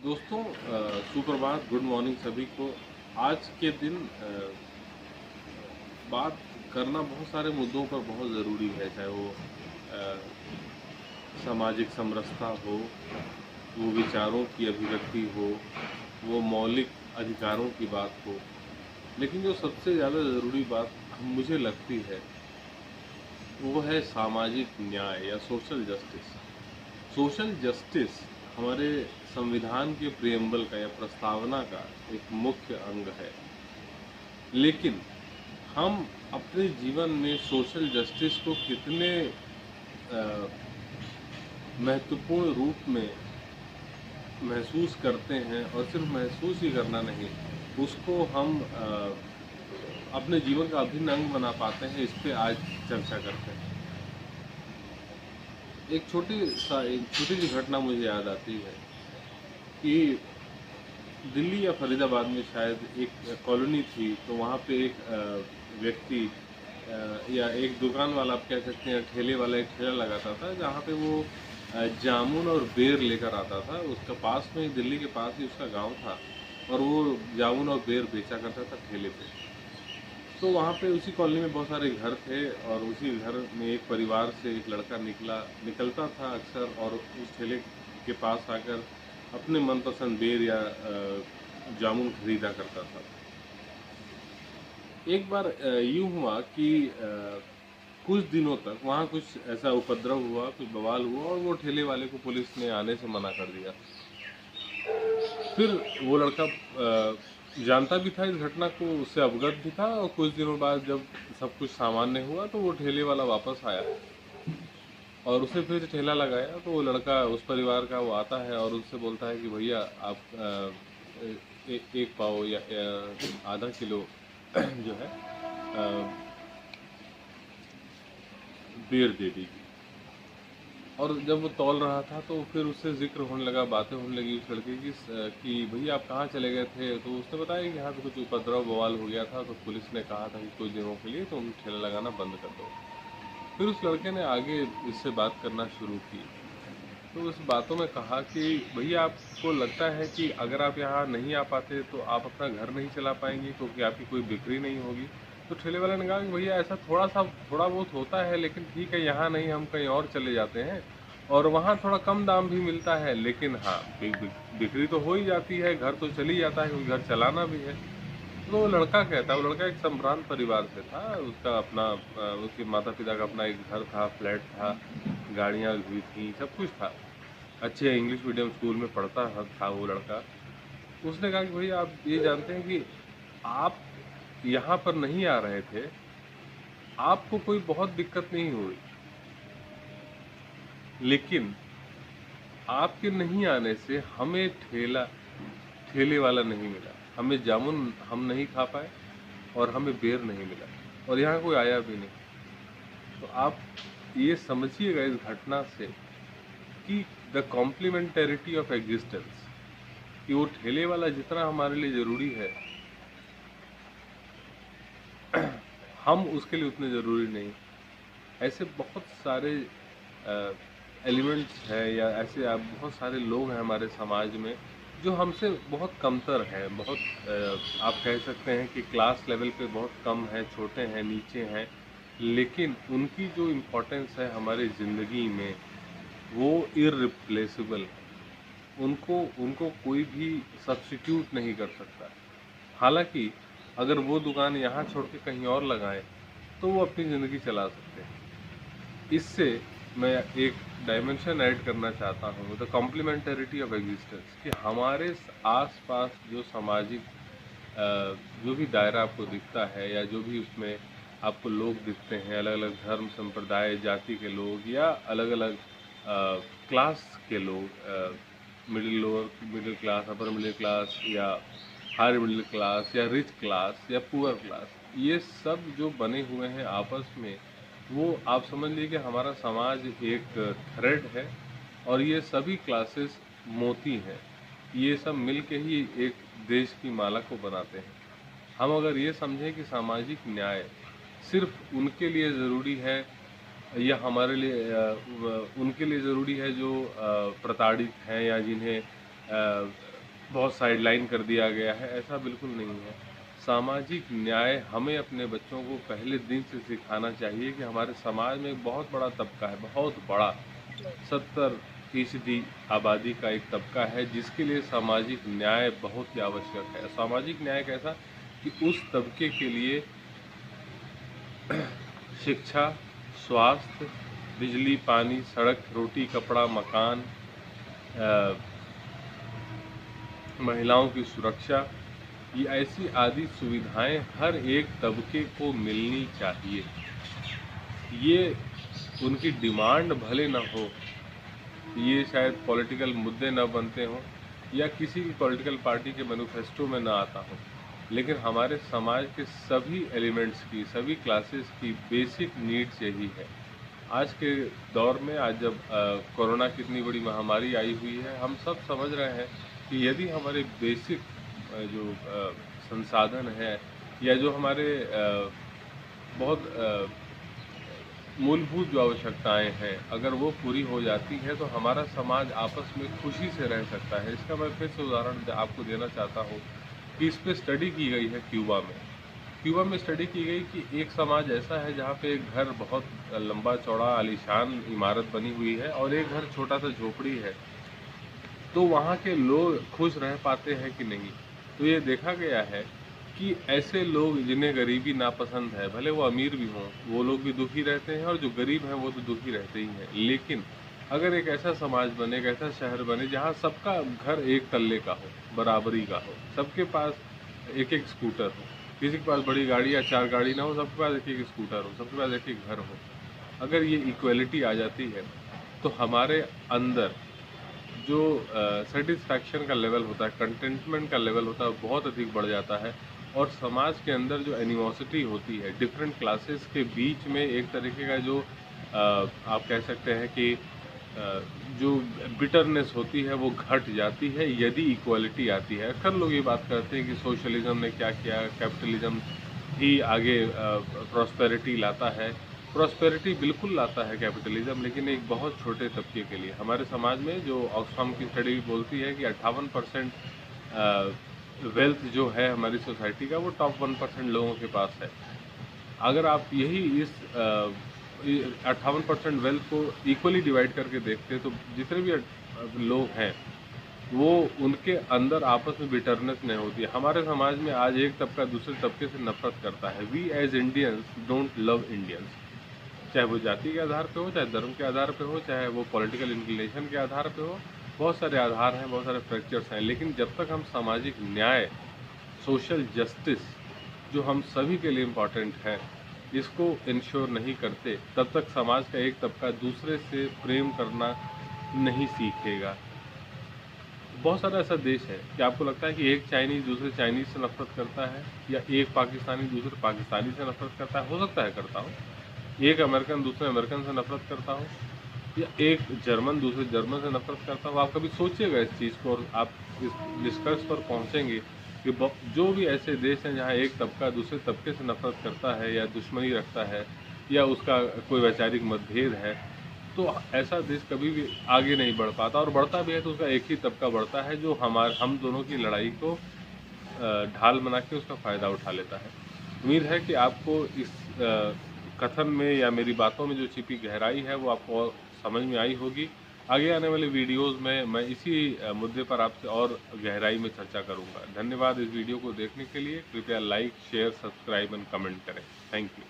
दोस्तों सुप्रभात, good morning सभी को। आज के दिन बात करना बहुत सारे मुद्दों पर बहुत ज़रूरी है, चाहे वो सामाजिक समरसता हो, वो विचारों की अभिव्यक्ति हो, वो मौलिक अधिकारों की बात हो। लेकिन जो सबसे ज़्यादा ज़रूरी बात मुझे लगती है, वो है सामाजिक न्याय या सोशल जस्टिस। सोशल जस्टिस हमारे संविधान के प्रिएम्बल का या प्रस्तावना का एक मुख्य अंग है। लेकिन हम अपने जीवन में सोशल जस्टिस को कितने अ, महत्वपूर्ण रूप में महसूस करते हैं, और सिर्फ महसूस ही करना नहीं, उसको हम अपने जीवन का अभिन्न अंग बना पाते हैं, इस पे आज चर्चा करते हैं। एक छोटी सी घटना मुझे याद आती है कि दिल्ली या फरीदाबाद में शायद एक कॉलोनी थी, तो वहाँ पे एक व्यक्ति या एक दुकान वाला, आप कह सकते हैं ठेले वाला, एक ठेला लगाता था जहाँ पे वो जामुन और बेर लेकर आता था। उसका पास में, दिल्ली के पास ही उसका गांव था, और वो जामुन और बेर बेचा करता था ठेले पे। तो वहाँ पे उसी कॉलोनी में बहुत सारे घर थे, और उसी घर में एक परिवार से एक लड़का निकलता था अक्सर, और उस ठेले के पास आकर अपने मनपसंद बेर या जामुन खरीदा करता था। एक बार यूँ हुआ कि कुछ दिनों तक वहाँ कुछ ऐसा उपद्रव हुआ, कुछ बवाल हुआ, और वो ठेले वाले को पुलिस ने आने से मना कर दिया। फिर वो लड़का जानता भी था इस घटना को, उससे अवगत भी था, और कुछ दिनों बाद जब सब कुछ सामान्य हुआ तो वो ठेले वाला वापस आया और उसे फिर ठेला लगाया। तो वो लड़का उस परिवार का वो आता है और उससे बोलता है कि भैया आप एक पाव या आधा किलो जो है बेर दे दीजिए। और जब वो तौल रहा था तो फिर उससे जिक्र होने लगा, बातें होने लगी उस लड़के की कि भैया आप कहाँ चले गए थे। तो उसने बताया कि यहाँ पे कुछ उपद्रव बवाल हो गया था, तो पुलिस ने कहा था कि कुछ दिनों के लिए तुम ठेला लगाना बंद कर दो। फिर उस लड़के ने आगे इससे बात करना शुरू की। तो उस बातों में कहा कि भैया आपको लगता है कि अगर आप यहाँ नहीं आ पाते तो आप अपना घर नहीं चला पाएंगे, क्योंकि आपकी कोई बिक्री नहीं होगी। तो ठेले वाले ने कहा कि भैया ऐसा थोड़ा बहुत होता है, लेकिन ठीक है, यहाँ नहीं, हम कहीं और चले जाते हैं, और वहाँ थोड़ा कम दाम भी मिलता है, लेकिन हाँ बिक्री तो हो ही जाती है, घर तो चल ही जाता है, क्योंकि घर चलाना भी है। तो वो लड़का कहता है, वो लड़का एक संभ्रांत परिवार से था, उसका अपना उसके माता पिता का अपना एक घर था, फ्लैट था, गाड़ियाँ भी थी, सब कुछ था, अच्छे इंग्लिश मीडियम स्कूल में पढ़ता था वो लड़का। उसने कहा कि भैया आप ये जानते हैं कि आप यहाँ पर नहीं आ रहे थे, आपको कोई बहुत दिक्कत नहीं हुई, लेकिन आपके नहीं आने से हमें ठेले वाला नहीं मिला, हमें जामुन हम नहीं खा पाए, और हमें बेर नहीं मिला, और यहाँ कोई आया भी नहीं। तो आप ये समझिएगा इस घटना से कि द कॉम्प्लीमेंटेरिटी ऑफ एग्जिस्टेंस, कि वो ठेले वाला जितना हमारे लिए ज़रूरी है, हम उसके लिए उतने ज़रूरी नहीं। ऐसे बहुत सारे एलिमेंट्स हैं, या ऐसे आप बहुत सारे लोग हैं हमारे समाज में जो हमसे बहुत कमतर हैं, बहुत आप कह सकते हैं कि क्लास लेवल पे बहुत कम है, छोटे हैं, नीचे हैं, लेकिन उनकी जो इम्पोर्टेंस है हमारी ज़िंदगी में, वो इर्रिप्लेसेबल है। उनको उनको कोई भी सब्स्टिट्यूट नहीं कर सकता। हालांकि अगर वो दुकान यहाँ छोड़ के कहीं और लगाएं तो वो अपनी ज़िंदगी चला सकते हैं। इससे मैं एक डायमेंशन ऐड करना चाहता हूँ, द कॉम्प्लीमेंटरिटी ऑफ एग्जिस्टेंस, कि हमारे आस-पास जो सामाजिक जो भी दायरा आपको दिखता है, या जो भी उसमें आपको लोग दिखते हैं, अलग-अलग धर्म, संप्रदाय, जाति के लोग, या अलग-अलग क्लास के लोग, middle lower middle class, upper middle class, या हायर मिडिल क्लास, या रिच क्लास, या पुअर क्लास, ये सब जो बने हुए हैं आपस में, वो आप समझ लीजिए कि हमारा समाज एक थ्रेड है, और ये सभी क्लासेस मोती हैं। ये सब मिल के ही एक देश की माला को बनाते हैं। हम अगर ये समझें कि सामाजिक न्याय सिर्फ उनके लिए ज़रूरी है, या हमारे लिए उनके लिए ज़रूरी है जो प्रताड़ित हैं, या जिन्हें बहुत साइडलाइन कर दिया गया है, ऐसा बिल्कुल नहीं है। सामाजिक न्याय हमें अपने बच्चों को पहले दिन से सिखाना चाहिए कि हमारे समाज में एक बहुत बड़ा तबका है, बहुत बड़ा 70% आबादी का एक तबका है जिसके लिए सामाजिक न्याय बहुत ही आवश्यक है। सामाजिक न्याय कैसा कि उस तबके के लिए शिक्षा, स्वास्थ्य, बिजली, पानी, सड़क, रोटी, कपड़ा, मकान, अ, महिलाओं की सुरक्षा, ये ऐसी आदि सुविधाएं हर एक तबके को मिलनी चाहिए। ये उनकी डिमांड भले ना हो, ये शायद पॉलिटिकल मुद्दे न बनते हों या किसी भी पॉलिटिकल पार्टी के मैनिफेस्टो में ना आता हो, लेकिन हमारे समाज के सभी एलिमेंट्स की, सभी क्लासेस की बेसिक नीड्स यही है। आज के दौर में, आज जब कोरोना की इतनी बड़ी महामारी आई हुई है, हम सब समझ रहे हैं कि यदि हमारे बेसिक जो संसाधन है या जो हमारे बहुत मूलभूत जो आवश्यकताएं हैं, अगर वो पूरी हो जाती है तो हमारा समाज आपस में खुशी से रह सकता है। इसका मैं फिर से उदाहरण आपको देना चाहता हूँ कि इस पे स्टडी की गई है क्यूबा में। क्यूबा में स्टडी की गई कि एक समाज ऐसा है जहाँ पे एक घर बहुत लंबा चौड़ा आलीशान इमारत बनी हुई है और एक घर छोटा सा झोपड़ी है। तो वहाँ के लोग खुश रह पाते हैं कि नहीं? तो ये देखा गया है कि ऐसे लोग जिन्हें गरीबी नापसंद है, भले वो अमीर भी हों, वो लोग भी दुखी रहते हैं और जो गरीब हैं वो तो दुखी रहते ही हैं। लेकिन अगर एक ऐसा समाज बने, एक ऐसा शहर बने जहाँ सबका घर एक तल्ले का हो, बराबरी का हो, सबके पास एक-एक स्कूटर हो, किसी के पास बड़ी गाड़ी या 4 गाड़ी ना हो, सबके पास एक-एक स्कूटर हो, सबके पास एक-एक घर हो। अगर ये इक्वालिटी आ जाती है, तो हमारे अंदर जो सेटिस्फैक्शन का लेवल होता है, कंटेंटमेंट का लेवल होता है, वो बहुत अधिक बढ़ जाता है और समाज के अंदर जो एनिमोसिटी होती है डिफरेंट क्लासेस के बीच में, एक तरीके का जो आप कह सकते हैं कि जो बिटरनेस होती है वो घट जाती है यदि इक्वालिटी आती है। अक्सर लोग ये बात करते हैं कि सोशलिज्म ने क्या किया, कैपिटलिज्म ही आगे प्रॉस्पेरिटी लाता है। प्रॉस्पेरिटी बिल्कुल लाता है कैपिटलिज्म, लेकिन एक बहुत छोटे तबके के लिए। हमारे समाज में जो ऑक्सफैम की स्टडी बोलती है कि 58% वेल्थ जो है हमारी सोसाइटी का, वो टॉप 1% लोगों के पास है। अगर आप यही इस 58% वेल्थ को इक्वली डिवाइड करके देखते हैं तो जितने भी लोग हैं वो, उनके अंदर आपस में बिटरनेस नहीं होती है। हमारे समाज में आज एक तबका दूसरे तबके से नफरत करता है। We as Indians don't love Indians, चाहे वो जाति के आधार पे हो, चाहे धर्म के आधार पे हो, चाहे वो पॉलिटिकल इंक्लिनेशन के आधार पे हो। बहुत सारे आधार हैं, बहुत सारे फ्रैक्चर्स हैं, लेकिन जब तक हम सामाजिक न्याय, सोशल जस्टिस, जो हम सभी के लिए इम्पॉर्टेंट है, इसको इंश्योर नहीं करते, तब तक समाज का एक तबका दूसरे से प्रेम करना नहीं सीखेगा। बहुत सारा ऐसा देश है कि आपको लगता है कि एक चाइनीज़ दूसरे चाइनीज़ से नफरत करता है, या एक पाकिस्तानी दूसरे पाकिस्तानी से नफरत करता है। हो सकता है करता हो। एक अमेरिकन दूसरे अमेरिकन से नफरत करता हो, या एक जर्मन दूसरे जर्मन से नफरत करता हो। आप कभी सोचिएगा इस चीज़ को और आप इस निष्कर्ष पर पहुंचेंगे कि जो भी ऐसे देश हैं जहां एक तबका दूसरे तबके से नफरत करता है या दुश्मनी रखता है या उसका कोई वैचारिक मतभेद है, तो ऐसा देश कभी भी आगे नहीं बढ़ पाता, और बढ़ता भी है तो उसका एक ही तबका बढ़ता है जो हम दोनों की लड़ाई को ढाल बना के उसका फ़ायदा उठा लेता है। उम्मीद है कि आपको इस कथन में या मेरी बातों में जो छिपी गहराई है वो आपको और समझ में आई होगी। आगे आने वाले वीडियोज़ में मैं इसी मुद्दे पर आपसे और गहराई में चर्चा करूँगा। धन्यवाद इस वीडियो को देखने के लिए। कृपया like, share, subscribe and comment करें। Thank you.